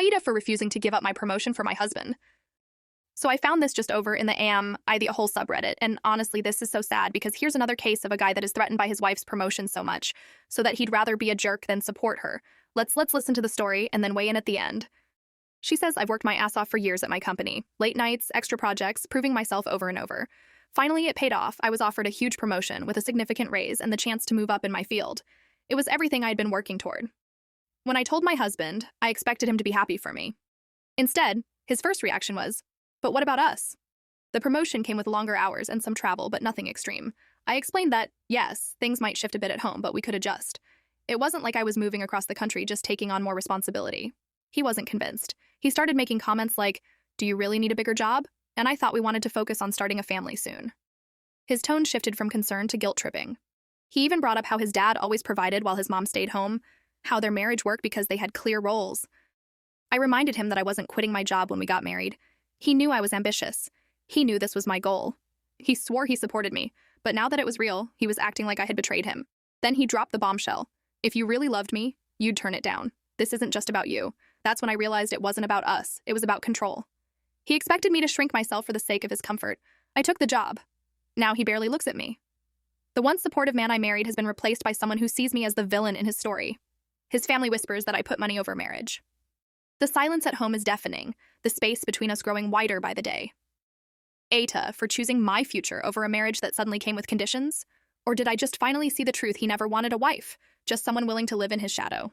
Aida for refusing to give up my promotion for my husband. So I found this just over in the I the whole subreddit, and honestly, this is so sad because here's another case of a guy that is threatened by his wife's promotion so much, so that he'd rather be a jerk than support her. Let's listen to the story and then weigh in at the end. She says, I've worked my ass off for years at my company. Late nights, extra projects, proving myself over and over. Finally, it paid off. I was offered a huge promotion with a significant raise and the chance to move up in my field. It was everything I'd been working toward. When I told my husband, I expected him to be happy for me. Instead, his first reaction was, but what about us? The promotion came with longer hours and some travel, but nothing extreme. I explained that, yes, things might shift a bit at home, but we could adjust. It wasn't like I was moving across the country just taking on more responsibility. He wasn't convinced. He started making comments like, do you really need a bigger job? And I thought we wanted to focus on starting a family soon. His tone shifted from concern to guilt-tripping. He even brought up how his dad always provided while his mom stayed home, how their marriage worked because they had clear roles. I reminded him that I wasn't quitting my job when we got married. He knew I was ambitious. He knew this was my goal. He swore he supported me, but now that it was real, he was acting like I had betrayed him. Then he dropped the bombshell. If you really loved me, you'd turn it down. This isn't just about you. That's when I realized it wasn't about us. It was about control. He expected me to shrink myself for the sake of his comfort. I took the job. Now he barely looks at me. The once supportive man I married has been replaced by someone who sees me as the villain in his story. His family whispers that I put money over marriage. The silence at home is deafening, the space between us growing wider by the day. Aita for choosing my future over a marriage that suddenly came with conditions? Or did I just finally see the truth he never wanted a wife, just someone willing to live in his shadow?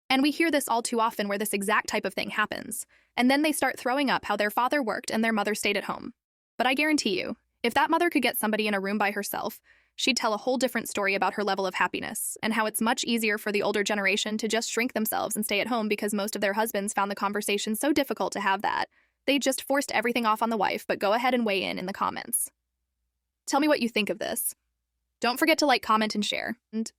And we hear this all too often where this exact type of thing happens, and then they start throwing up how their father worked and their mother stayed at home. But I guarantee you, if that mother could get somebody in a room by herself, she'd tell a whole different story about her level of happiness and how it's much easier for the older generation to just shrink themselves and stay at home because most of their husbands found the conversation so difficult to have that they just forced everything off on the wife. But go ahead and weigh in the comments. Tell me what you think of this. Don't forget to like, comment, and share. And